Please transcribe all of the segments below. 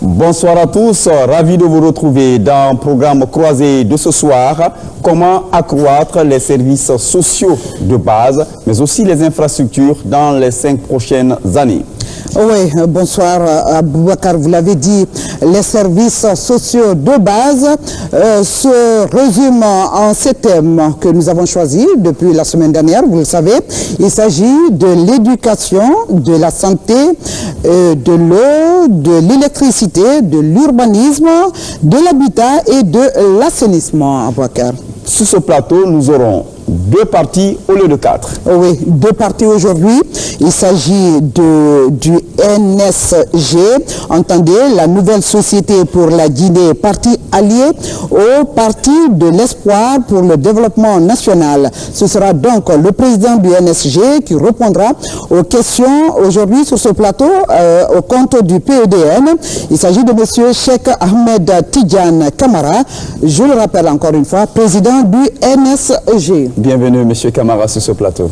Bonsoir à tous, ravi de vous retrouver dans un programme croisé de ce soir. Comment accroître les services sociaux de base, mais aussi les infrastructures dans les 5 prochaines années. Oui, bonsoir Aboubacar, vous l'avez dit, les services sociaux de base se résument en ces thèmes que nous avons choisis depuis la semaine dernière, vous le savez. Il s'agit de l'éducation, de la santé, de l'eau, de l'électricité, de l'urbanisme, de l'habitat et de l'assainissement, Aboubacar. Sur ce plateau, nous aurons 2 parties au lieu de 4. Oui, 2 parties aujourd'hui. Il s'agit du NSG, entendez, la nouvelle société pour la Guinée, parti allié au parti de l'espoir pour le développement national. Ce sera donc le président du NSG qui répondra aux questions aujourd'hui sur ce plateau au compte du PEDN. Il s'agit de M. Cheikh Ahmed Tidjane Kamara, je le rappelle encore une fois, président du NSG. Bienvenue M. Kamara sur ce plateau.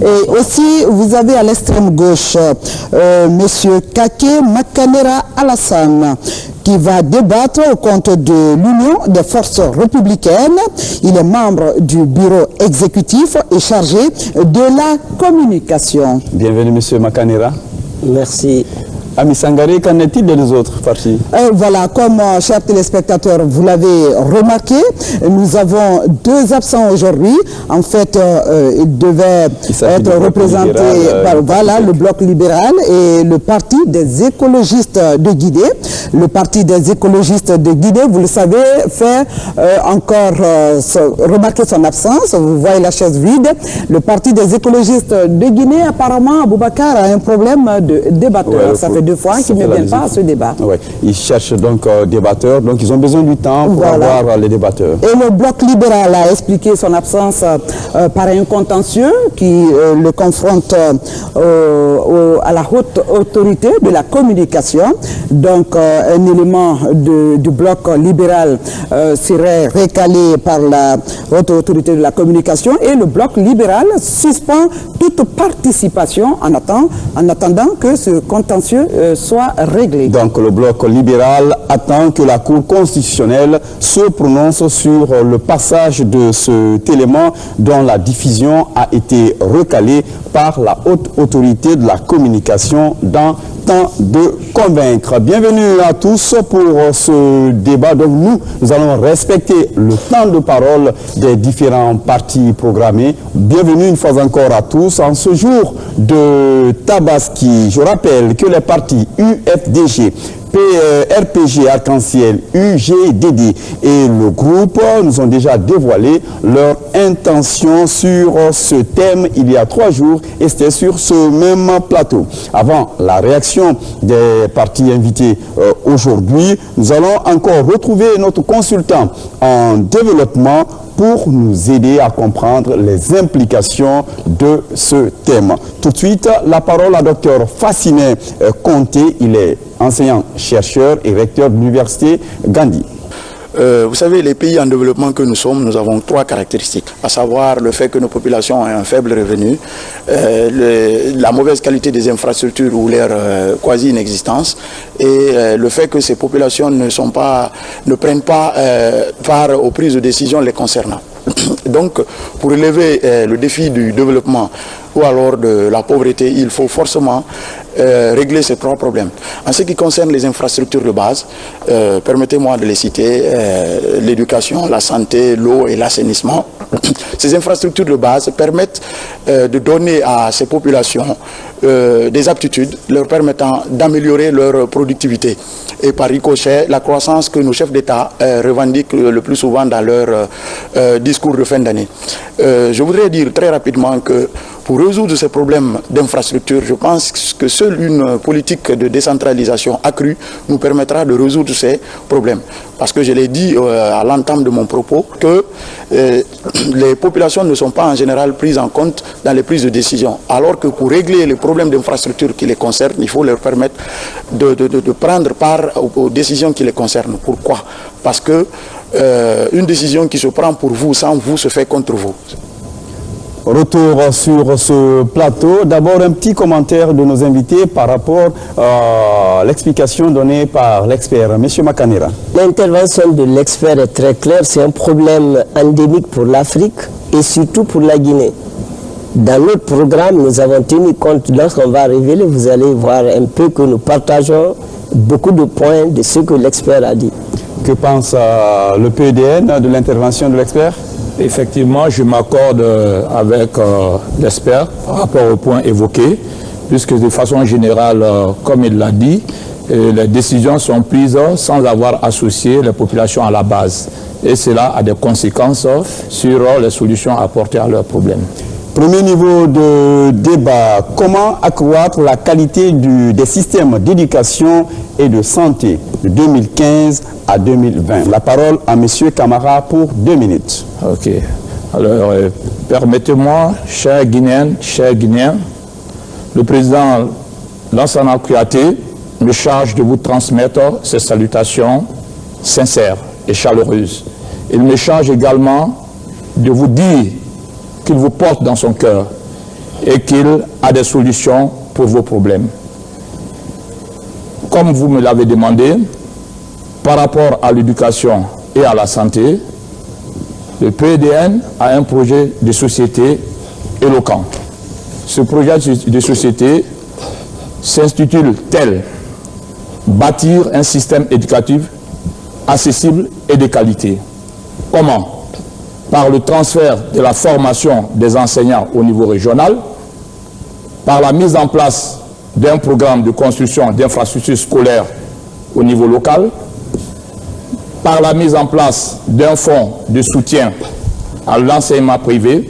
Et aussi, vous avez à l'extrême gauche M. Kake Makanera Alassane, qui va débattre au compte de l'Union des forces républicaines. Il est membre du bureau exécutif et chargé de la communication. Bienvenue M. Makanera. Merci. Ami Sangaré, qu'en est-il des autres partis? Voilà, comme chers téléspectateurs, vous l'avez remarqué, nous avons 2 absents aujourd'hui. En fait, ils devaient être représentés par voilà, le bloc libéral et le parti des écologistes de Guinée. Le parti des écologistes de Guinée, vous le savez, fait encore remarquer son absence. Vous voyez la chaise vide. Le parti des écologistes de Guinée, apparemment, Aboubacar a un problème de débatteur. Ouais, ça fait 2 fois qu'ils ne viennent pas à ce débat. Ouais. Ils cherchent donc débatteurs, donc ils ont besoin du temps pour avoir les débatteurs. Et le bloc libéral a expliqué son absence par un contentieux qui le confronte à la haute autorité de la communication. Donc un élément du bloc libéral serait recalé par la haute autorité de la communication et le bloc libéral suspend toute participation en attendant que ce contentieux soit réglé. Donc le bloc libéral attend que la Cour constitutionnelle se prononce sur le passage de cet élément dont la diffusion a été recalée par la haute autorité de la communication dans temps de convaincre. Bienvenue à tous pour ce débat. Donc nous allons respecter le temps de parole des différents partis programmés. Bienvenue une fois encore à tous en ce jour de Tabaski. Je rappelle que les partis UFDG, RPG Arc-en-Ciel, UGDD et le groupe nous ont déjà dévoilé leur intention sur ce thème il y a 3 jours et c'était sur ce même plateau. Avant la réaction des partis invités aujourd'hui, nous allons encore retrouver notre consultant en développement pour nous aider à comprendre les implications de ce thème. Tout de suite, la parole à Dr Fassiné Conté, il est enseignant-chercheur et recteur de l'université Gandhi. Vous savez, les pays en développement que nous sommes, nous avons 3 caractéristiques, à savoir le fait que nos populations ont un faible revenu, la mauvaise qualité des infrastructures ou leur quasi-inexistence, et le fait que ces populations ne prennent pas part aux prises de décision les concernant. Donc, pour relever le défi du développement ou alors de la pauvreté, il faut forcément régler ces 3 problèmes. En ce qui concerne les infrastructures de base, permettez-moi de les citer, l'éducation, la santé, l'eau et l'assainissement. Ces infrastructures de base permettent de donner à ces populations des aptitudes leur permettant d'améliorer leur productivité et par ricochet la croissance que nos chefs d'État revendiquent le plus souvent dans leur discours de fin d'année. Je voudrais dire très rapidement que pour résoudre ces problèmes d'infrastructure, je pense que seule une politique de décentralisation accrue nous permettra de résoudre ces problèmes. Parce que je l'ai dit à l'entame de mon propos, que les populations ne sont pas en général prises en compte dans les prises de décision. Alors que pour régler les problèmes d'infrastructure qui les concernent, il faut leur permettre de prendre part aux décisions qui les concernent. Pourquoi? Parce que une décision qui se prend pour vous, sans vous, se fait contre vous. Retour sur ce plateau. D'abord, un petit commentaire de nos invités par rapport à l'explication donnée par l'expert. Monsieur Makanera. L'intervention de l'expert est très claire. C'est un problème endémique pour l'Afrique et surtout pour la Guinée. Dans notre programme, nous avons tenu compte, lorsqu'on va révéler, vous allez voir un peu que nous partageons beaucoup de points de ce que l'expert a dit. Que pense le PEDN de l'intervention de l'expert? Effectivement, je m'accorde avec l'expert par rapport aux points évoqués, puisque de façon générale, comme il l'a dit, les décisions sont prises sans avoir associé les populations à la base. Et cela a des conséquences sur les solutions apportées à leurs problèmes. Premier niveau de débat, comment accroître la qualité des systèmes d'éducation et de santé de 2015 à 2020? La parole à M. Camara pour 2 minutes. Ok. Alors, permettez-moi, chers Guinéennes, chers Guinéens, le président Lansana Kouyaté me charge de vous transmettre ses salutations sincères et chaleureuses. Il me charge également de vous dire qu'il vous porte dans son cœur et qu'il a des solutions pour vos problèmes. Comme vous me l'avez demandé, par rapport à l'éducation et à la santé, le PEDN a un projet de société éloquent. Ce projet de société s'intitule tel: bâtir un système éducatif accessible et de qualité. Comment? Par le transfert de la formation des enseignants au niveau régional, par la mise en place d'un programme de construction d'infrastructures scolaires au niveau local, par la mise en place d'un fonds de soutien à l'enseignement privé,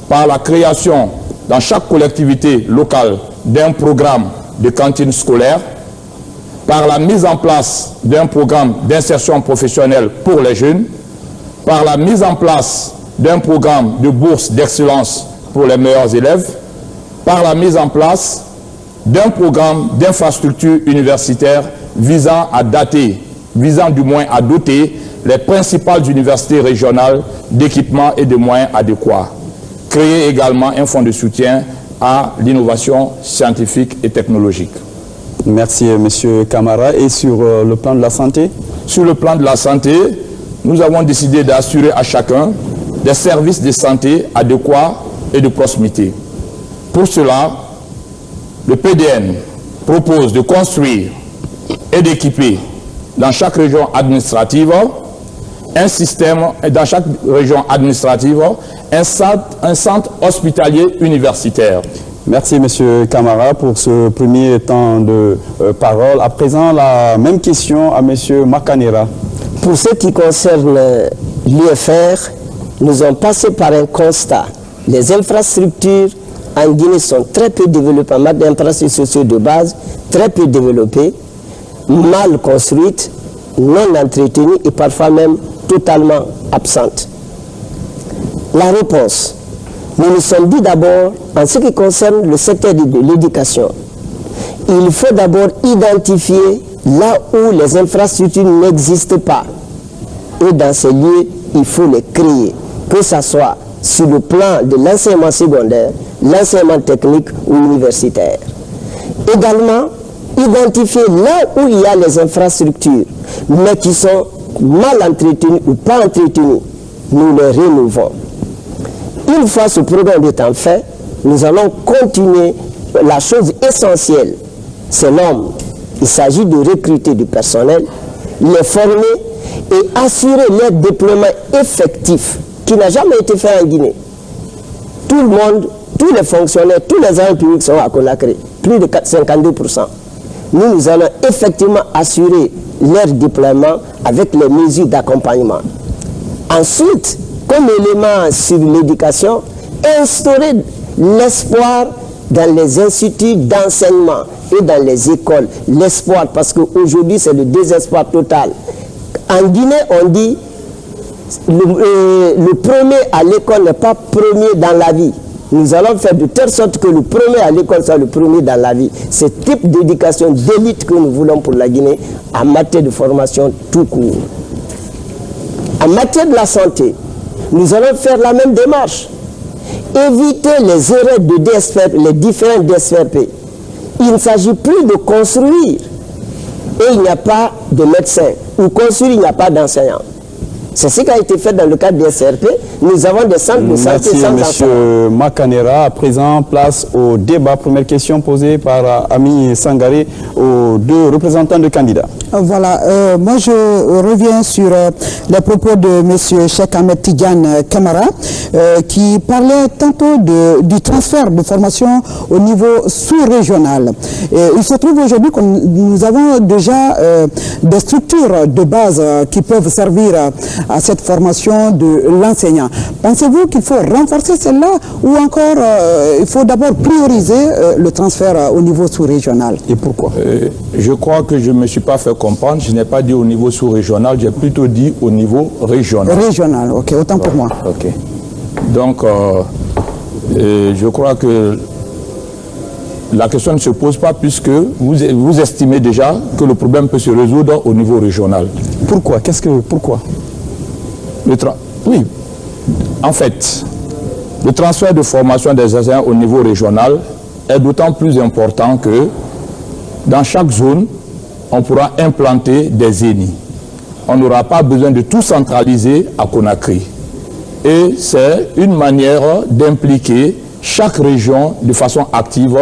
par la création dans chaque collectivité locale d'un programme de cantine scolaire, par la mise en place d'un programme d'insertion professionnelle pour les jeunes, par la mise en place d'un programme de bourse d'excellence pour les meilleurs élèves, par la mise en place d'un programme d'infrastructure universitaire visant du moins à doter les principales universités régionales d'équipements et de moyens adéquats. Créer également un fonds de soutien à l'innovation scientifique et technologique. Merci, M. Camara. Et sur le plan de la santé? Sur le plan de la santé, nous avons décidé d'assurer à chacun des services de santé adéquats et de proximité. Pour cela, le PEDN propose de construire et d'équiper dans chaque région administrative un centre hospitalier universitaire. Merci, M. Camara, pour ce premier temps de parole. À présent, la même question à M. Makanera. Pour ce qui concerne l'UFR, nous sommes passés par un constat. Les infrastructures en Guinée sont très peu développées, en matière d'infrastructures sociales de base, très peu développées, mal construites, non entretenues et parfois même totalement absentes. La réponse, nous nous sommes dit d'abord, en ce qui concerne le secteur de l'éducation, il faut d'abord identifier là où les infrastructures n'existent pas. Et dans ces lieux, il faut les créer, que ce soit sur le plan de l'enseignement secondaire, l'enseignement technique ou universitaire. Également, identifier là où il y a les infrastructures, mais qui sont mal entretenues ou pas entretenues, nous les rénovons. Une fois ce programme étant fait, nous allons continuer. La chose essentielle, c'est l'homme. Il s'agit de recruter du personnel, les former et assurer leur déploiement effectif qui n'a jamais été fait en Guinée. Tout le monde, tous les fonctionnaires, tous les agents publics sont à Conakry, plus de 52%. Nous allons effectivement assurer leur déploiement avec les mesures d'accompagnement. Ensuite, comme élément sur l'éducation, instaurer l'espoir dans les instituts d'enseignement et dans les écoles. L'espoir, parce qu'aujourd'hui c'est le désespoir total. En Guinée, on dit le premier à l'école n'est pas premier dans la vie. Nous allons faire de telle sorte que le premier à l'école soit le premier dans la vie. Ce type d'éducation d'élite que nous voulons pour la Guinée en matière de formation tout court. En matière de la santé, nous allons faire la même démarche. éviter les erreurs de DSPP, les différents DSPP. Il ne s'agit plus de construire et il n'y a pas de médecins, ou construire, il n'y a pas d'enseignants. C'est ce qui a été fait dans le cadre des SRP. Nous avons des centres de santé sans enseignants. Monsieur Makanera, à présent, place au débat. Première question posée par Ami Sangaré aux deux représentants de candidats. Voilà, moi je reviens sur les propos de monsieur Cheikh Ahmed Tidiane Kamara qui parlait tantôt du transfert de formation au niveau sous-régional. Il se trouve aujourd'hui que nous avons déjà des structures de base qui peuvent servir à cette formation de l'enseignant. Pensez-vous qu'il faut renforcer celle-là ou encore il faut d'abord prioriser le transfert au niveau sous-régional? Et pourquoi? Je crois que je ne me suis pas fait comprendre. Je n'ai pas dit au niveau sous-régional, j'ai plutôt dit au niveau régional. Régional, ok, autant pour moi. Ok. Donc, je crois que la question ne se pose pas puisque vous estimez déjà que le problème peut se résoudre au niveau régional. Pourquoi? Pourquoi? Oui. En fait, le transfert de formation des enseignants au niveau régional est d'autant plus important que dans chaque zone, on pourra implanter des ENI. On n'aura pas besoin de tout centraliser à Conakry. Et c'est une manière d'impliquer chaque région de façon active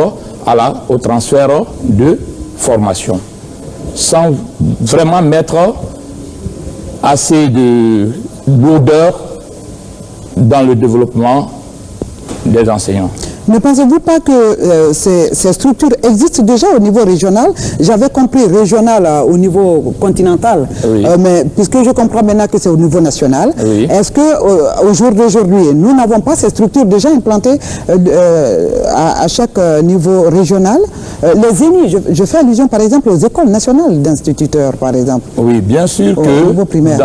au transfert de formation, sans vraiment mettre assez de lourdeur dans le développement des enseignants. Ne pensez-vous pas que ces structures existent déjà au niveau régional? J'avais compris régional au niveau continental, oui. Mais puisque je comprends maintenant que c'est au niveau national, oui. Est-ce qu'au jour d'aujourd'hui, nous n'avons pas ces structures déjà implantées à chaque niveau régional? Les ENI, je fais allusion par exemple aux écoles nationales d'instituteurs, par exemple. Oui, bien sûr au niveau primaire.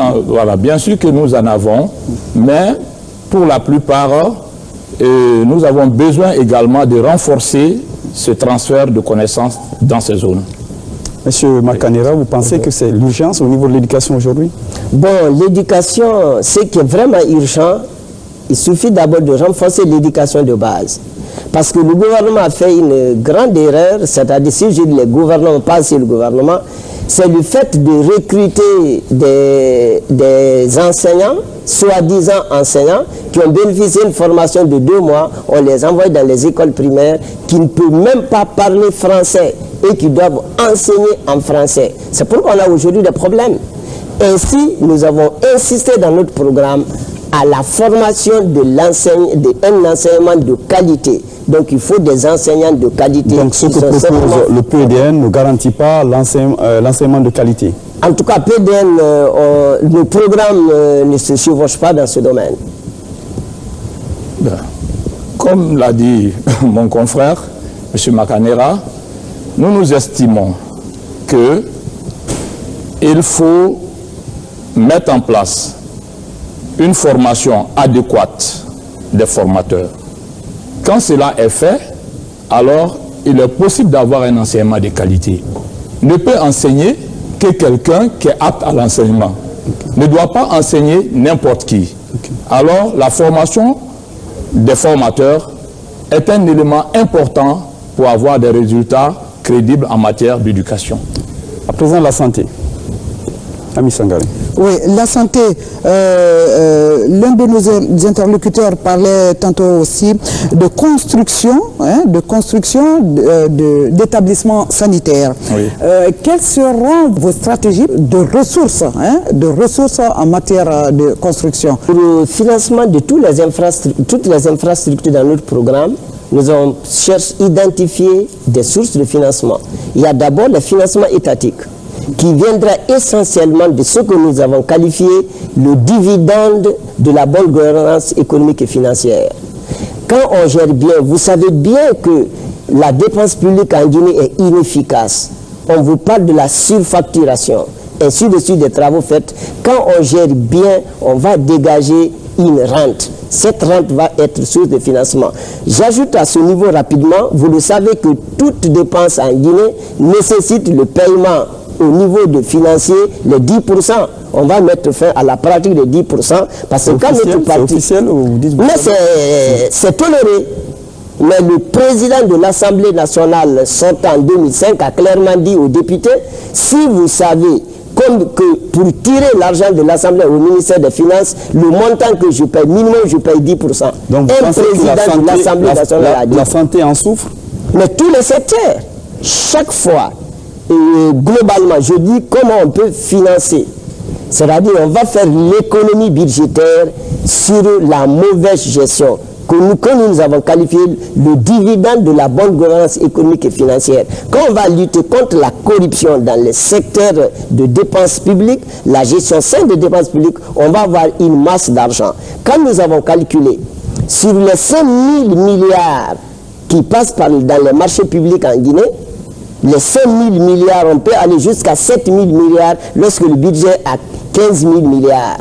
Bien sûr que nous en avons, mais pour la plupart, nous avons besoin également de renforcer ce transfert de connaissances dans ces zones. Monsieur Makanera, vous pensez que c'est l'urgence au niveau de l'éducation aujourd'hui? Bon, l'éducation, ce qui est vraiment urgent, il suffit d'abord de renforcer l'éducation de base. Parce que le gouvernement a fait une grande erreur, c'est-à-dire si je dis le gouvernement, pas si le gouvernement, c'est le fait de recruter des enseignants, soi-disant enseignants, qui ont bénéficié d'une formation de 2 mois, on les envoie dans les écoles primaires, qui ne peuvent même pas parler français et qui doivent enseigner en français. C'est pourquoi on a aujourd'hui des problèmes. Ainsi, nous avons insisté dans notre programme à la formation d'un enseignement de qualité. Donc il faut des enseignants de qualité. Donc ce que propose le PDN ne garantit pas l'enseignement de qualité. En tout cas, PDN, le programme ne se chevauche pas dans ce domaine. Comme l'a dit mon confrère, M. Makanera, nous estimons qu'il faut mettre en place une formation adéquate des formateurs. Quand cela est fait, alors il est possible d'avoir un enseignement de qualité. Ne peut enseigner que quelqu'un qui est apte à l'enseignement. Ne doit pas enseigner n'importe qui. Alors la formation des formateurs est un élément important pour avoir des résultats crédibles en matière d'éducation. À présent, la santé. Ami Sangaré. Oui, la santé, l'un de nos interlocuteurs parlait tantôt aussi de construction, d'établissements sanitaires. Oui. Quelles seront vos stratégies de ressources en matière de construction? Pour le financement de toutes les infrastructures dans notre programme, nous avons identifié des sources de financement. Il y a d'abord le financement étatique, qui viendra essentiellement de ce que nous avons qualifié le dividende de la bonne gouvernance économique et financière. Quand on gère bien, vous savez bien que la dépense publique en Guinée est inefficace. On vous parle de la surfacturation, ainsi de suite des travaux faits. Quand on gère bien, on va dégager une rente. Cette rente va être source de financement. J'ajoute à ce niveau rapidement, vous le savez que toute dépense en Guinée nécessite le paiement au niveau de financier les 10%. On va mettre fin à la pratique des 10%. Parce que quand notre parti... C'est officiel ou vous dites... Mais c'est toléré. Mais le président de l'Assemblée nationale sortant en 2005 a clairement dit aux députés, si vous savez que pour tirer l'argent de l'Assemblée au ministère des Finances, le montant que je paye, minimum je paye 10%. Donc un président de l'Assemblée nationale a dit... La santé en souffre? Mais tous les secteurs, chaque fois, globalement, je dis comment on peut financer. C'est-à-dire on va faire l'économie budgétaire sur la mauvaise gestion que nous avons qualifié le dividende de la bonne gouvernance économique et financière. Quand on va lutter contre la corruption dans les secteurs de dépenses publiques, la gestion saine des dépenses publiques, on va avoir une masse d'argent. Quand nous avons calculé sur les 5 000 milliards qui passent dans les marchés publics en Guinée, les 5 000 milliards, on peut aller jusqu'à 7 000 milliards lorsque le budget a 15 000 milliards.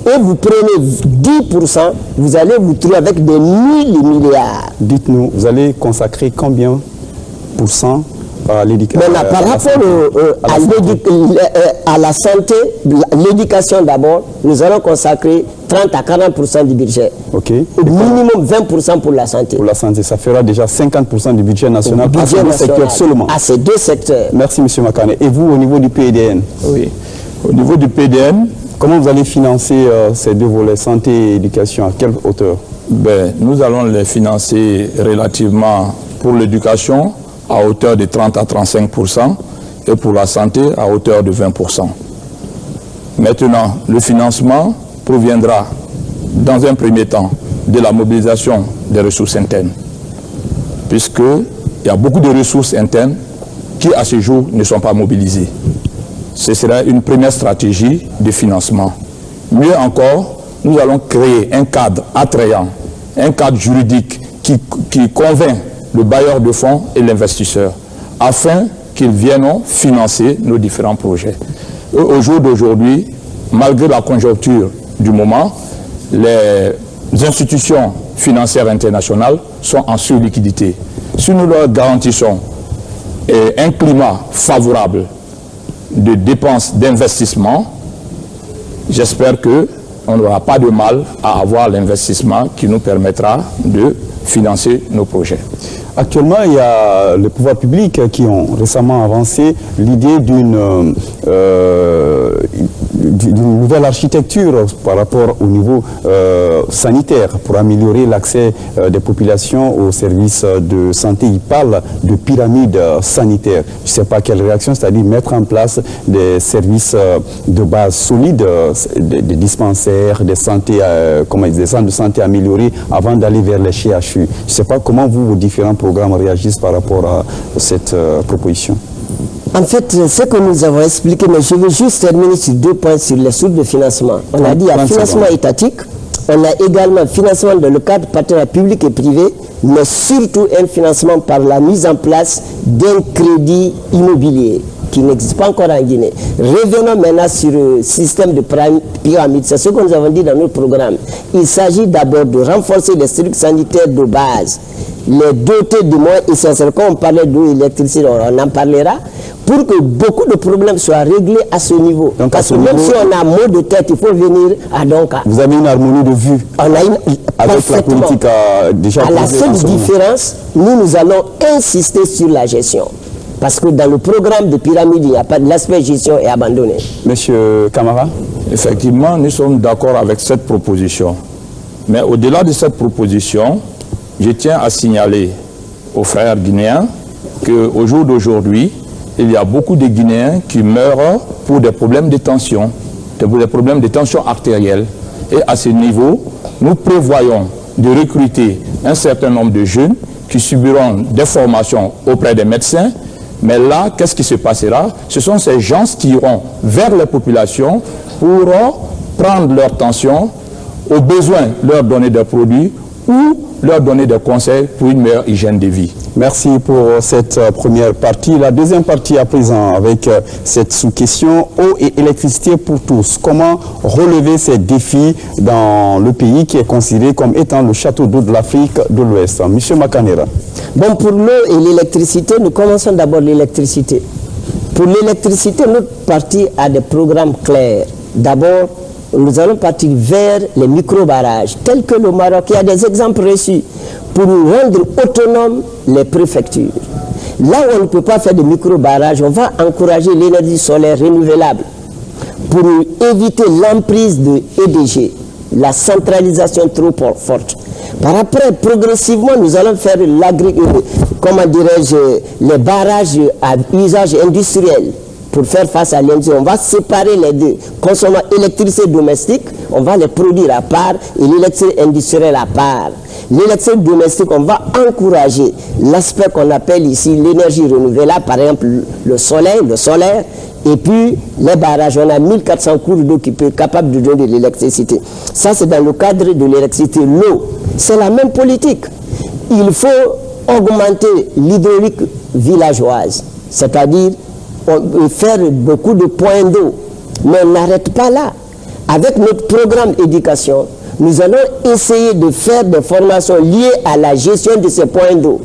Et vous prenez 10%, vous allez vous trouver avec des 1000 milliards. Dites-nous, vous allez consacrer combien % à l'éducation? Par rapport à la santé, l'éducation d'abord, nous allons consacrer 30 à 40% du budget. Ok. Au minimum 20% pour la santé. Pour la santé, ça fera déjà 50% du budget national à ces deux secteurs seulement. À ces deux secteurs. Merci, M. Makane. Et vous, au niveau du PDN? Oui. Au niveau du PDN, comment vous allez financer ces deux volets, santé et éducation? À quelle hauteur? Nous allons les financer relativement pour l'éducation à hauteur de 30 à 35% et pour la santé à hauteur de 20%. Maintenant, le financement proviendra dans un premier temps de la mobilisation des ressources internes, puisqu'il y a beaucoup de ressources internes qui à ce jour ne sont pas mobilisées. Ce sera une première stratégie de financement. Mieux encore, nous allons créer un cadre attrayant, un cadre juridique qui convainc le bailleur de fonds et l'investisseur, afin qu'ils viennent financer nos différents projets. Au jour d'aujourd'hui, malgré la conjoncture du moment, les institutions financières internationales sont en surliquidité. Si nous leur garantissons un climat favorable de dépenses d'investissement, j'espère qu'on n'aura pas de mal à avoir l'investissement qui nous permettra de financer nos projets. Actuellement, il y a les pouvoirs publics qui ont récemment avancé l'idée d'une nouvelle architecture par rapport au niveau sanitaire pour améliorer l'accès des populations aux services de santé. Ils parlent de pyramide sanitaire. Je ne sais pas quelle réaction, c'est-à-dire mettre en place des services de base solides, des dispensaires, des centres de santé améliorés avant d'aller vers les CHU. Je ne sais pas comment vos différents programmes réagissent par rapport à cette proposition. En fait, ce que nous avons expliqué, mais je veux juste terminer sur 2 points sur les sources de financement. On a dit il y a financement étatique, on a également financement dans le cadre partenariat public et privé, mais surtout un financement par la mise en place d'un crédit immobilier qui n'existe pas encore en Guinée. Revenons maintenant sur le système de pyramide. C'est ce que nous avons dit dans notre programme. Il s'agit d'abord de renforcer les structures sanitaires de base, les doter de moyens essentiels. Quand on parlait d'eau et d'électricité, on en parlera, pour que beaucoup de problèmes soient réglés à ce niveau. Donc, parce que même si on a mot de tête, il faut venir à Donka. Vous avez une harmonie de vue on a une, avec la politique déjà à la seule différence, nous allons insister sur la gestion. Parce que dans le programme de pyramide, il n'y a pas de l'aspect gestion est abandonné. Monsieur Camara? Effectivement, nous sommes d'accord avec cette proposition. Mais au-delà de cette proposition, je tiens à signaler aux frères guinéens qu'au jour d'aujourd'hui, il y a beaucoup de Guinéens qui meurent pour des problèmes de tension, des problèmes de tension artérielle. Et à ce niveau, nous prévoyons de recruter un certain nombre de jeunes qui subiront des formations auprès des médecins. Mais là, qu'est-ce qui se passera? Ce sont ces gens qui iront vers les populations pour prendre leur tension, au besoin leur donner des produits ou leur donner des conseils pour une meilleure hygiène de vie. Merci pour cette première partie. La deuxième partie à présent avec cette sous-question eau et électricité pour tous. Comment relever ces défis dans le pays qui est considéré comme étant le château d'eau de l'Afrique de l'Ouest? Monsieur Makanera. Bon, pour l'eau et l'électricité, nous commençons d'abord l'électricité. Pour l'électricité, notre parti a des programmes clairs. D'abord, nous allons partir vers les micro-barrages, tels que le Maroc. Il y a des exemples reçus pour rendre autonomes les préfectures. Là où on ne peut pas faire de micro-barrages, on va encourager l'énergie solaire renouvelable pour éviter l'emprise de EDG, la centralisation trop forte. Par après, progressivement, nous allons faire les barrages à usage industriel pour faire face à l'industrie. On va séparer les deux. Consommant électricité domestique, on va les produire à part et l'électricité industrielle à part. L'électricité domestique, on va encourager l'aspect qu'on appelle ici l'énergie renouvelable, par exemple le solaire, et puis les barrages. On a 1400 cours d'eau qui peuvent être capables de donner de l'électricité. Ça, c'est dans le cadre de l'électricité. L'eau, c'est la même politique. Il faut augmenter l'hydraulique villageoise, c'est-à-dire faire beaucoup de points d'eau. Mais on n'arrête pas là. Avec notre programme éducation, nous allons essayer de faire des formations liées à la gestion de ces points d'eau.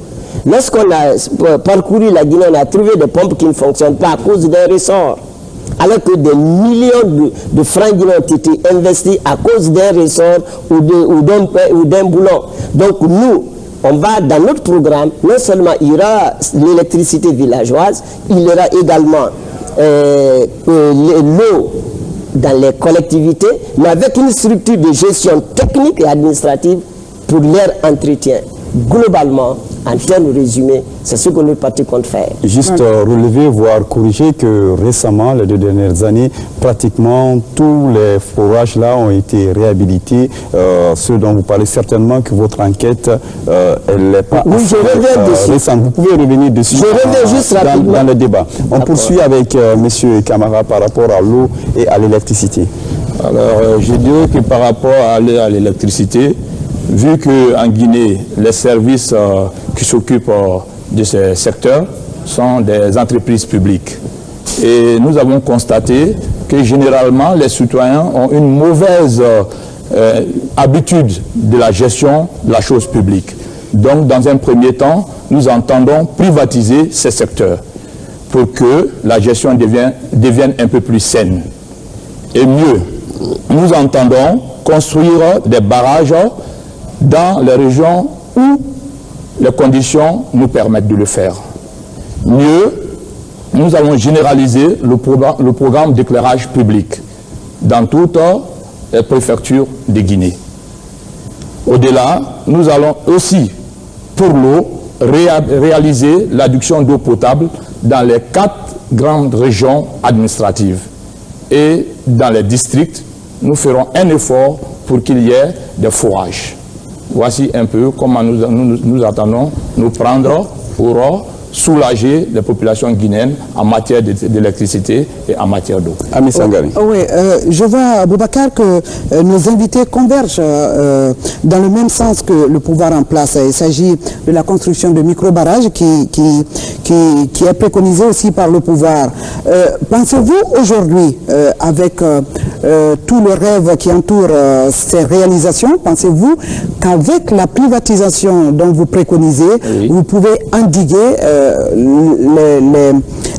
Lorsqu'on a parcouru la Guinée, on a trouvé des pompes qui ne fonctionnent pas à cause d'un ressort. Alors que des millions de francs guinéens ont été investis à cause d'un ressort ou d'un boulon. Donc nous, on va dans notre programme, non seulement il y aura l'électricité villageoise, il y aura également l'eau dans les collectivités, mais avec une structure de gestion technique et administrative pour leur entretien. Globalement, en termes résumés, c'est ce que notre parti compte faire. Juste relever, voire corriger que récemment, les 2 dernières années, pratiquement tous les forages là ont été réhabilités. Ceux dont vous parlez certainement que votre enquête, elle n'est pas récente. Vous pouvez revenir dessus dans le débat. On poursuit avec M. Camara par rapport à l'eau et à l'électricité. Alors, je dirais que par rapport à l'électricité, vu qu'en Guinée, les services qui s'occupent de ces secteurs sont des entreprises publiques. Et nous avons constaté que généralement, les citoyens ont une mauvaise habitude de la gestion de la chose publique. Donc, dans un premier temps, nous entendons privatiser ces secteurs pour que la gestion devienne un peu plus saine. Et mieux, nous entendons construire des barrages dans les régions où les conditions nous permettent de le faire. Mieux, nous allons généraliser le programme d'éclairage public dans toutes les préfectures de Guinée. Au-delà, nous allons aussi, pour l'eau, réaliser l'adduction d'eau potable dans les 4 grandes régions administratives. Et dans les districts, nous ferons un effort pour qu'il y ait des forages. Voici un peu comment nous attendons nous prendre pour soulager les populations guinéennes en matière d'électricité et en matière d'eau. Ami Sangari. Oui, je vois, Boubacar, que nos invités convergent dans le même sens que le pouvoir en place. Il s'agit de la construction de micro-barrages qui est préconisée aussi par le pouvoir. Pensez-vous aujourd'hui, avec tout le rêve qui entoure ces réalisations, pensez-vous qu'avec la privatisation dont vous préconisez, oui, vous pouvez endiguer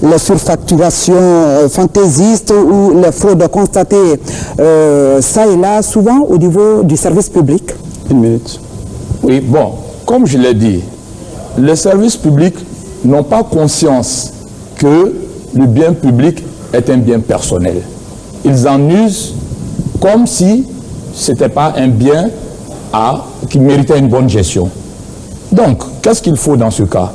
les surfacturations fantaisistes ou les fraudes constatées ça et là, souvent au niveau du service public? Une minute. Oui, bon, comme je l'ai dit, les services publics n'ont pas conscience que le bien public est un bien personnel. Ils en usent comme si ce n'était pas un bien qui méritait une bonne gestion. Donc, qu'est-ce qu'il faut dans ce cas?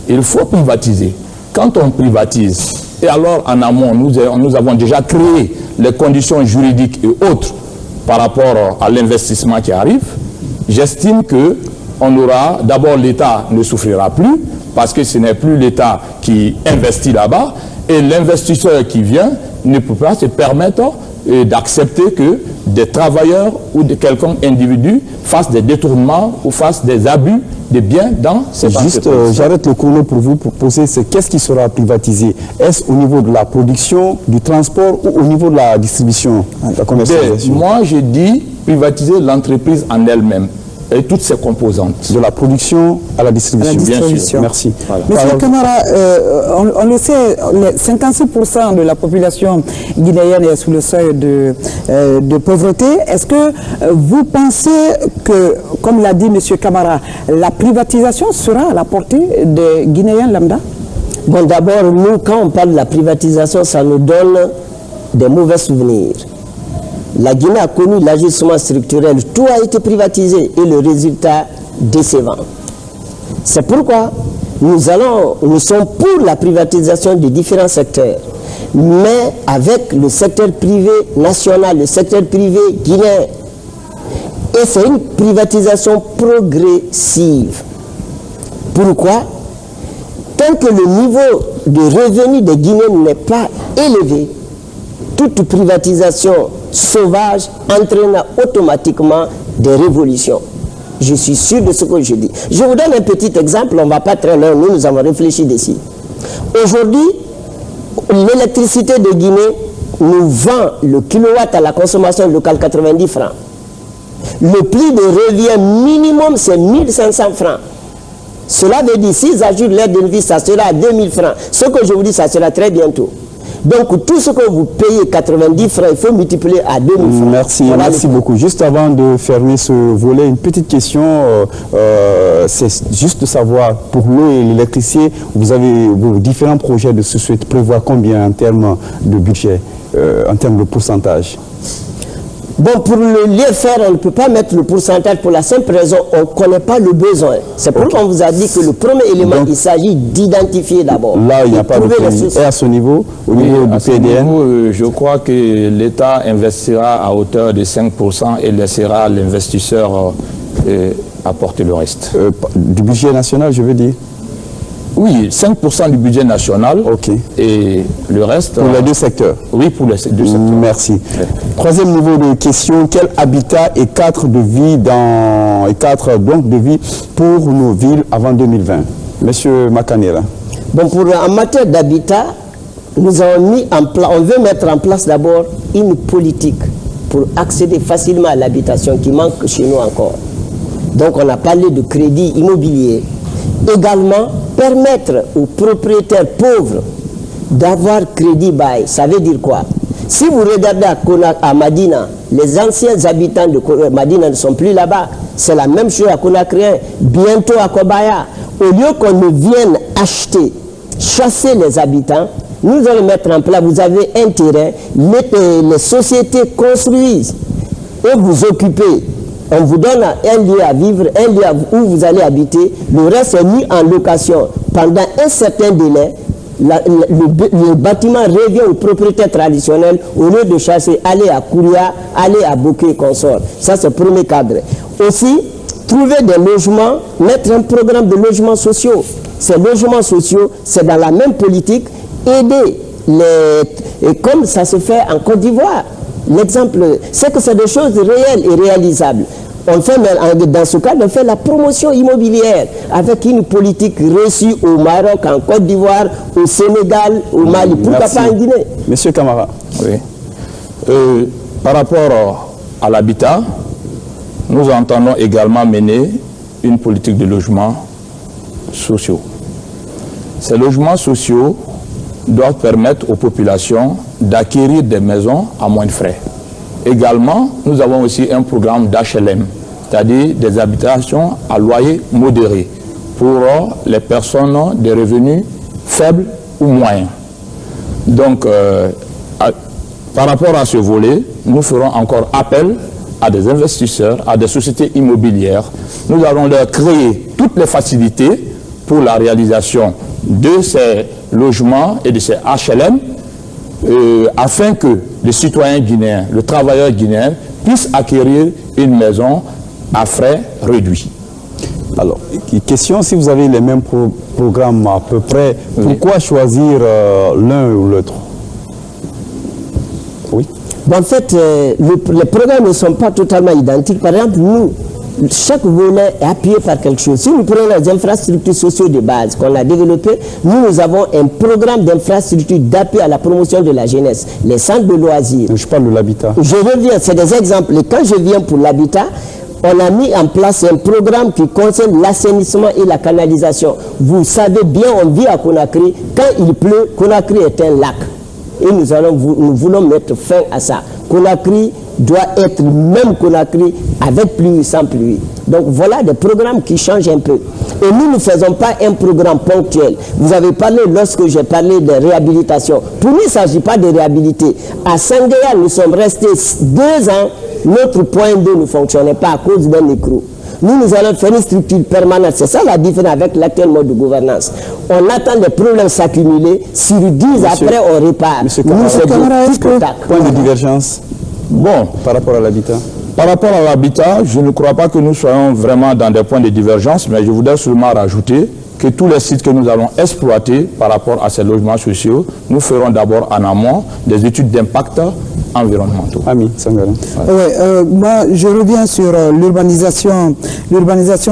Il faut privatiser. Quand on privatise, et alors en amont, nous avons déjà créé les conditions juridiques et autres par rapport à l'investissement qui arrive, j'estime que d'abord l'État ne souffrira plus, parce que ce n'est plus l'État qui investit là-bas, et l'investisseur qui vient ne peut pas se permettre d'accepter que des travailleurs ou de quelqu'un individu fassent des détournements ou fassent des abus de biens dans ces entreprises. Juste, j'arrête le chrono pour vous pour poser, qu'est-ce qui sera privatisé? Est-ce au niveau de la production, du transport ou au niveau de la distribution, la commercialisation? Moi, je dis privatiser l'entreprise en elle-même. et toutes ses composantes. De la production à la distribution. Bien sûr. Merci. Voilà. Monsieur Camara, on le sait, 56% de la population guinéenne est sous le seuil de pauvreté. Est-ce que vous pensez que, comme l'a dit monsieur Camara, la privatisation sera à la portée des Guinéens lambda? Bon, d'abord, nous, quand on parle de la privatisation, ça nous donne des mauvais souvenirs. La Guinée a connu l'ajustement structurel, tout a été privatisé et le résultat décevant. C'est pourquoi nous sommes pour la privatisation de différents secteurs, mais avec le secteur privé national, le secteur privé guinéen. Et c'est une privatisation progressive. Pourquoi? Tant que le niveau de revenu des Guinéens n'est pas élevé, toute privatisation sauvage entraîne automatiquement des révolutions. Je suis sûr de ce que je dis. Je vous donne un petit exemple, on ne va pas très loin, nous avons réfléchi dessus. Aujourd'hui, l'électricité de Guinée nous vend le kilowatt à la consommation locale 90 francs. Le prix de revient minimum, c'est 1500 francs. Cela veut dire, s'ils ajoutent l'aide de vie, ça sera à 2000 francs. Ce que je vous dis, ça sera très bientôt. Donc, tout ce que vous payez, 90 francs, il faut multiplier à 2000 francs. Merci, voilà, merci beaucoup. Juste avant de fermer ce volet, une petite question. C'est juste de savoir, pour l'eau et l'électricité, vous avez vos différents projets de société prévoient combien en termes de budget, en termes de pourcentage? Bon, pour l'IFR, on ne peut pas mettre le pourcentage pour la simple raison, on ne connaît pas le besoin. C'est pourquoi on vous a dit que le premier élément, donc, il s'agit d'identifier d'abord. Là, il n'y a pas de crédit. Et à ce niveau, au niveau du PDN, je crois que l'État investira à hauteur de 5% et laissera l'investisseur apporter le reste. Du budget national, je veux dire? Oui, 5% du budget national. Ok. Et le reste... Pour les deux secteurs? Oui, pour les deux secteurs. Merci. Ouais. Troisième niveau de question, quel habitat et cadre de vie pour nos villes avant 2020? Monsieur Makanera. Bon, en matière d'habitat, nous avons mis en place, on veut mettre en place d'abord une politique pour accéder facilement à l'habitation qui manque chez nous encore. Donc on a parlé de crédit immobilier. Également, permettre aux propriétaires pauvres d'avoir crédit bail. Ça veut dire quoi? Si vous regardez à Madina, les anciens habitants de Madina ne sont plus là-bas. C'est la même chose à Conakry, bientôt à Kobaya. Au lieu qu'on ne vienne acheter, chasser les habitants, nous allons mettre en place, vous avez un terrain, les sociétés construisent et vous occupez. On vous donne un lieu à vivre, un lieu où vous allez habiter. Le reste est mis en location. Pendant un certain délai, le bâtiment revient au propriétaire traditionnel au lieu de chasser, aller à Kouria, aller à Bokeh et consorts. Ça, c'est le premier cadre. Aussi, trouver des logements, mettre un programme de logements sociaux. Ces logements sociaux, c'est dans la même politique, aider et comme ça se fait en Côte d'Ivoire. L'exemple, c'est que c'est des choses réelles et réalisables. On fait, dans ce cas, on fait la promotion immobilière avec une politique reçue au Maroc, en Côte d'Ivoire, au Sénégal, au Mali. Pourquoi pas en Guinée? Monsieur Camara. Oui. Par rapport à l'habitat, nous entendons également mener une politique de logements sociaux. Ces logements sociaux doivent permettre aux populations d'acquérir des maisons à moins de frais. Également, nous avons aussi un programme d'HLM, c'est-à-dire des habitations à loyer modéré pour les personnes de revenus faibles ou moyens. Donc, par rapport à ce volet, nous ferons encore appel à des investisseurs, à des sociétés immobilières. Nous allons leur créer toutes les facilités pour la réalisation de ces logements et de ces HLM afin que le citoyen guinéen, le travailleur guinéen puisse acquérir une maison à frais réduits. Alors, question, si vous avez les mêmes programmes à peu près, pourquoi choisir l'un ou l'autre? Oui. En fait, les programmes ne sont pas totalement identiques. Par exemple, nous, chaque volet est appuyé par quelque chose. Si nous prenons les infrastructures sociales de base qu'on a développées, nous avons un programme d'infrastructures d'appui à la promotion de la jeunesse, les centres de loisirs. Je parle de l'habitat. Je reviens, c'est des exemples. Et quand je viens pour l'habitat, on a mis en place un programme qui concerne l'assainissement et la canalisation. Vous savez bien, on vit à Conakry, quand il pleut, Conakry est un lac. Et nous voulons mettre fin à ça. Conakry doit être même Conakry avec pluie ou sans pluie. Donc voilà des programmes qui changent un peu. Et nous ne faisons pas un programme ponctuel. Vous avez parlé, lorsque j'ai parlé de réhabilitation. Pour nous, il ne s'agit pas de réhabiliter. À Sanguéa, nous sommes restés 2 ans. Notre point d'eau ne fonctionnait pas à cause d'un écrou. Nous allons faire une structure permanente. C'est ça la différence avec l'actuel mode de gouvernance. On attend des problèmes s'accumuler. Sur 10 après, on répare. Monsieur Camara, point de divergence Bon, par rapport à l'habitat. Par rapport à l'habitat, je ne crois pas que nous soyons vraiment dans des points de divergence, mais je voudrais seulement rajouter que tous les sites que nous allons exploiter par rapport à ces logements sociaux, nous ferons d'abord en amont des études d'impact environnementaux. Ami Sangaré. Moi, je reviens sur l'urbanisation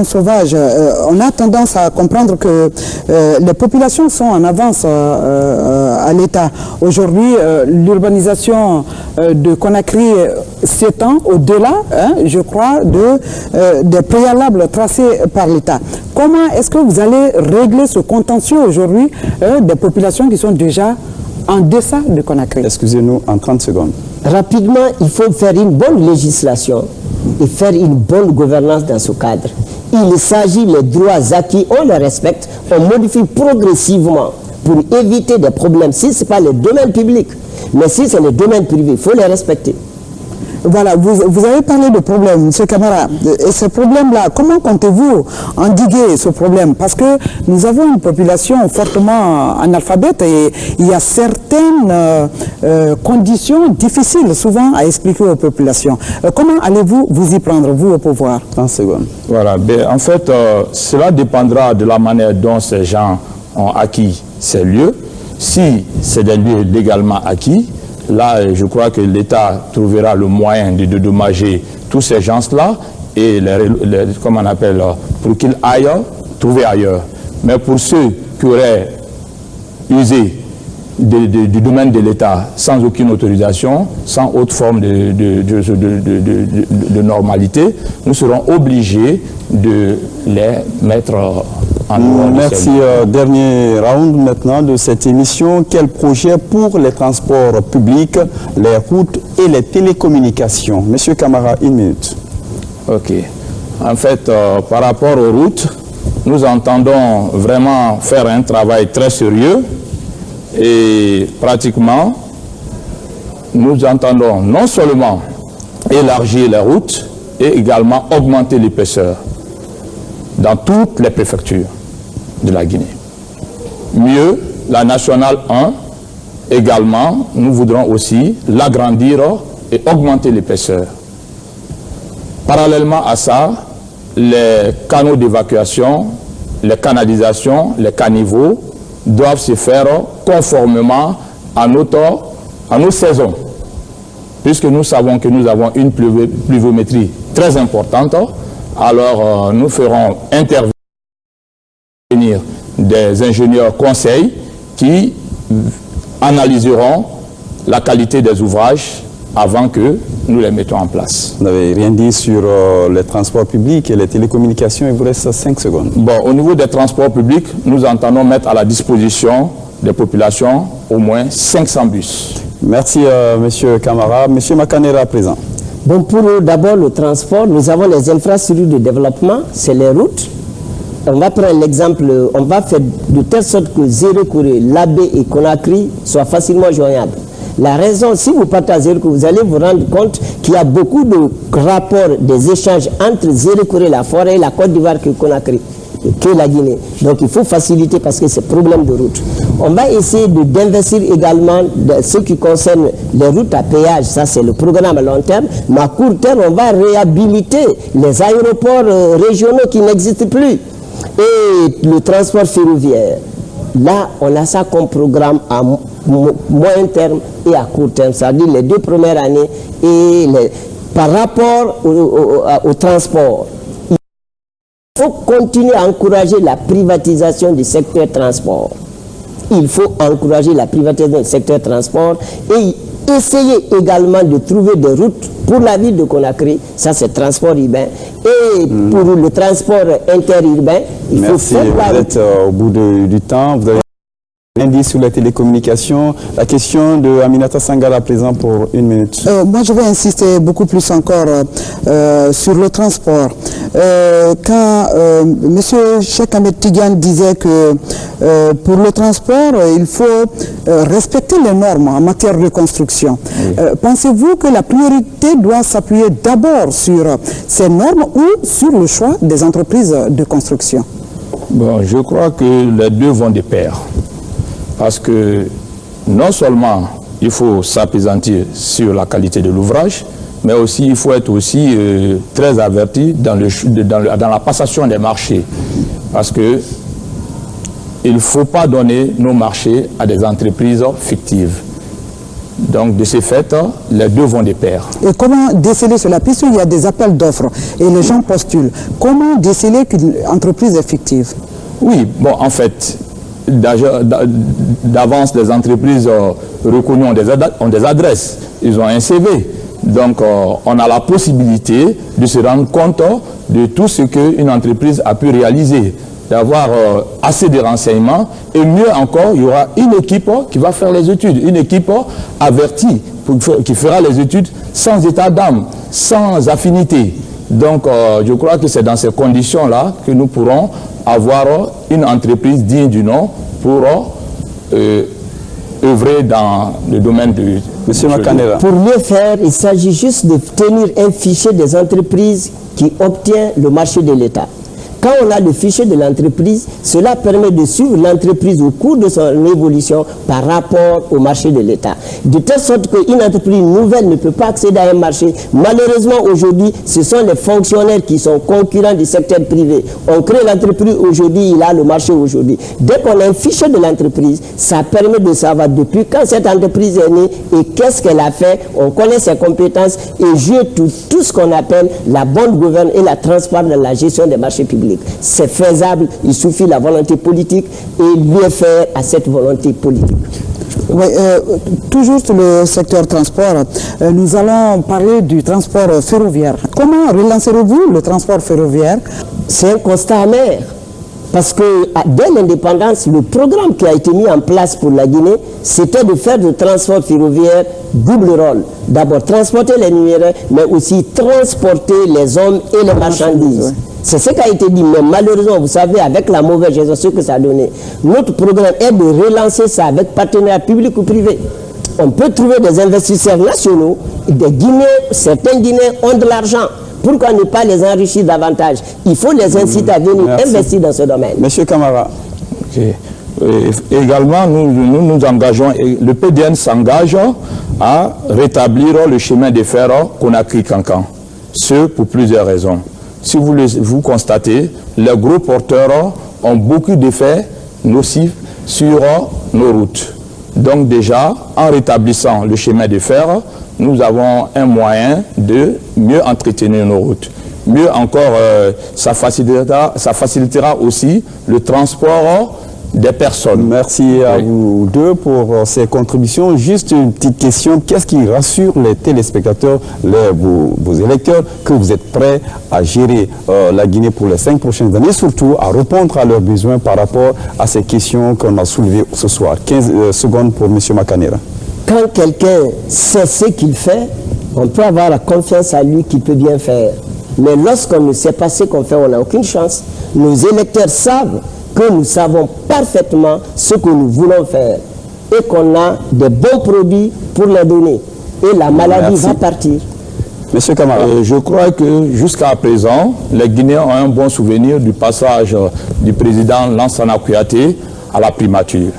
sauvage. On a tendance à comprendre que les populations sont en avance à l'État. Aujourd'hui, l'urbanisation de Conakry s'étend au-delà, je crois, des préalables tracés par l'État. Comment est-ce que vous allez régler ce contentieux aujourd'hui des populations qui sont déjà en deçà de Conakry? Excusez-nous, en 30 secondes. Rapidement, il faut faire une bonne législation et faire une bonne gouvernance dans ce cadre. Il s'agit des droits acquis, on les respecte, on modifie progressivement pour éviter des problèmes. Si ce n'est pas le domaine public, mais si c'est le domaine privé, il faut les respecter. Voilà, vous avez parlé de problèmes, M. Camara. Et ce problème-là, comment comptez-vous endiguer ce problème? Parce que nous avons une population fortement analphabète et il y a certaines conditions difficiles souvent à expliquer aux populations. Comment allez-vous vous y prendre, vous, au pouvoir? 30 secondes. Voilà, en fait, cela dépendra de la manière dont ces gens ont acquis ces lieux. Si c'est des lieux légalement acquis, là, je crois que l'État trouvera le moyen de dédommager tous ces gens-là et comment on appelle, pour qu'ils aillent trouver ailleurs. Mais pour ceux qui auraient usé du domaine de l'État sans aucune autorisation, sans autre forme de normalité, nous serons obligés de les mettre en dehors. Merci. Dernier round maintenant de cette émission. Quel projet pour les transports publics, les routes et les télécommunications? Monsieur Camara, 1 minute. Ok. En fait, par rapport aux routes, nous entendons vraiment faire un travail très sérieux et pratiquement, nous entendons non seulement élargir les routes et également augmenter l'épaisseur dans toutes les préfectures de la Guinée. Mieux, la nationale 1, également, nous voudrons aussi l'agrandir et augmenter l'épaisseur. Parallèlement à ça, les canaux d'évacuation, les canalisations, les caniveaux doivent se faire conformément à nos saisons. Puisque nous savons que nous avons une pluviométrie très importante, alors nous ferons intervenir des ingénieurs conseils qui analyseront la qualité des ouvrages avant que nous les mettons en place. Vous n'avez rien dit sur les transports publics et les télécommunications, il vous reste 5 secondes. Bon, au niveau des transports publics, nous entendons mettre à la disposition des populations au moins 500 bus. Merci, Monsieur Camara. Monsieur Makanera, à présent. Bon, pour d'abord le transport, nous avons les infrastructures de développement, c'est les routes. On va prendre l'exemple, on va faire de telle sorte que Zéro-Kouré, Labé et Conakry soient facilement joignables. La raison, si vous partez à Zéro-Kouré, vous allez vous rendre compte qu'il y a beaucoup de rapports, des échanges entre Zéro-Kouré, la forêt et la Côte d'Ivoire que Conakry, que la Guinée. Donc il faut faciliter parce que c'est problème de route. On va essayer d'investir également dans ce qui concerne les routes à péage, ça c'est le programme à long terme, mais à court terme on va réhabiliter les aéroports régionaux qui n'existent plus et le transport ferroviaire. Là on a ça comme programme à moyen terme et à court terme, c'est-à-dire les 2 premières années et par rapport au transport. Il faut continuer à encourager la privatisation du secteur transport. Il faut encourager la privatisation du secteur transport et essayer également de trouver des routes pour la ville de Conakry, ça c'est transport urbain, et pour le transport interurbain, il faut faire vous êtes au bout du temps. Vous avez un indice sur la télécommunication. La question de Aminata Sangara à présent pour 1 minute. Moi, je vais insister beaucoup plus encore sur le transport. Quand M. Cheikh Ahmed Tidiane disait que pour le transport, il faut respecter les normes en matière de construction. Oui. Pensez-vous que la priorité doit s'appuyer d'abord sur ces normes ou sur le choix des entreprises de construction? Bon, je crois que les deux vont de pair. Parce que non seulement il faut s'appesantir sur la qualité de l'ouvrage, mais aussi il faut être aussi très averti dans la passation des marchés. Parce que il ne faut pas donner nos marchés à des entreprises fictives. Donc, de ce fait, les deux vont de pair. Et comment déceler cela? Puisqu'il y a des appels d'offres et les gens postulent, comment déceler qu'une entreprise est fictive? Oui, bon, en fait, d'avance, les entreprises reconnues ont des adresses, ils ont un CV. Donc, on a la possibilité de se rendre compte de tout ce qu'une entreprise a pu réaliser, d'avoir assez de renseignements, et mieux encore, il y aura une équipe qui va faire les études, une équipe avertie qui fera les études sans état d'âme, sans affinité. Donc, je crois que c'est dans ces conditions-là que nous pourrons avoir une entreprise digne du nom pour œuvrer dans le domaine de... Monsieur Makanela. Pour mieux faire, il s'agit juste de tenir un fichier des entreprises qui obtient le marché de l'État. Quand on a le fichier de l'entreprise, cela permet de suivre l'entreprise au cours de son évolution par rapport au marché de l'État. De telle sorte qu'une entreprise nouvelle ne peut pas accéder à un marché. Malheureusement, aujourd'hui, ce sont les fonctionnaires qui sont concurrents du secteur privé. On crée l'entreprise aujourd'hui, il a le marché aujourd'hui. Dès qu'on a un fichier de l'entreprise, ça permet de savoir depuis quand cette entreprise est née et qu'est-ce qu'elle a fait. On connaît ses compétences et jouer tout ce qu'on appelle la bonne gouvernance et la transparence dans la gestion des marchés publics. C'est faisable, il suffit la volonté politique et mieux faire à cette volonté politique. Oui, toujours sur le secteur transport, nous allons parler du transport ferroviaire. Comment relancerez-vous le transport ferroviaire? C'est un constat amer. Parce que dès l'indépendance, le programme qui a été mis en place pour la Guinée, c'était de faire du transport ferroviaire double rôle. D'abord transporter les numéraires, mais aussi transporter les hommes et les marchandises. C'est ce qui a été dit, mais malheureusement, vous savez, avec la mauvaise gestion, ce que ça a donné, notre programme est de relancer ça avec partenaires publics ou privés. On peut trouver des investisseurs nationaux, des Guinéens, certains Guinéens ont de l'argent. Pourquoi ne pas les enrichir davantage? Il faut les inciter à venir investir dans ce domaine. Monsieur Camara. Okay. Également, nous nous engageons, le PDN s'engage à rétablir le chemin de fer Conakry-Cancan. Ce, pour plusieurs raisons. Si vous constatez, les gros porteurs ont beaucoup d'effets nocifs sur nos routes. Donc déjà, en rétablissant le chemin de fer, nous avons un moyen de mieux entretenir nos routes. Mieux encore, ça facilitera aussi le transport des personnes. Merci à vous deux pour ces contributions. Juste une petite question. Qu'est-ce qui rassure les téléspectateurs, vos électeurs, que vous êtes prêts à gérer la Guinée pour les 5 prochaines années, surtout à répondre à leurs besoins par rapport à ces questions qu'on a soulevées ce soir? 15 secondes pour M. Makanela. Quand quelqu'un sait ce qu'il fait, on peut avoir la confiance à lui qu'il peut bien faire. Mais lorsqu'on ne sait pas ce qu'on fait, on n'a aucune chance. Nos électeurs savent que nous savons parfaitement ce que nous voulons faire et qu'on a de bons produits pour les donner. Et la maladie va partir. Monsieur Camara. Je crois que jusqu'à présent, les Guinéens ont un bon souvenir du passage du président Lansana Kouyaté à la primature.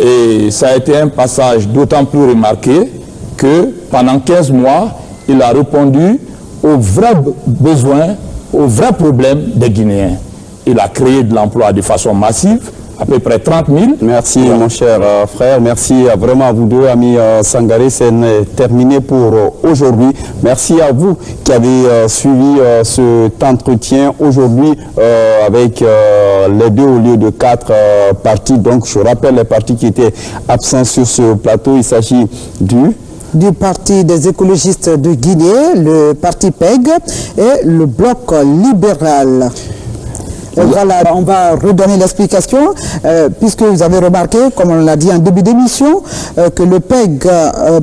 Et ça a été un passage d'autant plus remarqué que pendant 15 mois, il a répondu aux vrais besoins, aux vrais problèmes des Guinéens. Il a créé de l'emploi de façon massive, à peu près 30 000. Merci mon cher frère, merci vraiment à vous deux, amis Sangaré, c'est terminé pour aujourd'hui. Merci à vous qui avez suivi cet entretien aujourd'hui avec les deux au lieu de 4 partis. Donc je rappelle les partis qui étaient absents sur ce plateau, il s'agit du du Parti des écologistes de Guinée, le Parti PEG et le Bloc libéral. Voilà, on va redonner l'explication, puisque vous avez remarqué, comme on l'a dit en début d'émission, que le PEG,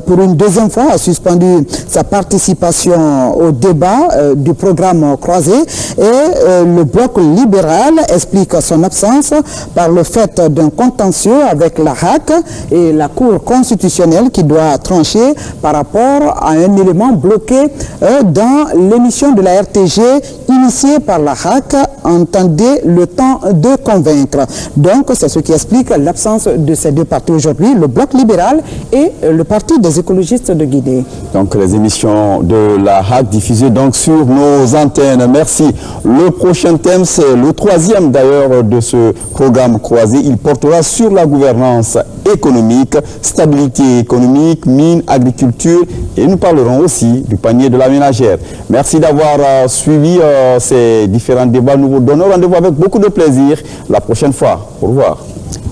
pour une deuxième fois, a suspendu sa participation au débat du programme croisé, et le Bloc libéral explique son absence par le fait d'un contentieux avec la HAC et la Cour constitutionnelle qui doit trancher par rapport à un élément bloqué dans l'émission de la RTG initiée par la HAC, entendez le temps de convaincre. Donc, c'est ce qui explique l'absence de ces deux partis aujourd'hui, le Bloc libéral et le Parti des écologistes de Guinée. Donc, les émissions de la HAC diffusées donc sur nos antennes. Merci. Le prochain thème, c'est le troisième d'ailleurs de ce programme croisé. Il portera sur la gouvernance économique, stabilité économique, mines, agriculture, et nous parlerons aussi du panier de la ménagère. Merci d'avoir suivi ces différents débats. Nous vous donnons rendez-vous avec beaucoup de plaisir la prochaine fois. Au revoir.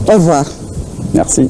Au revoir. Merci.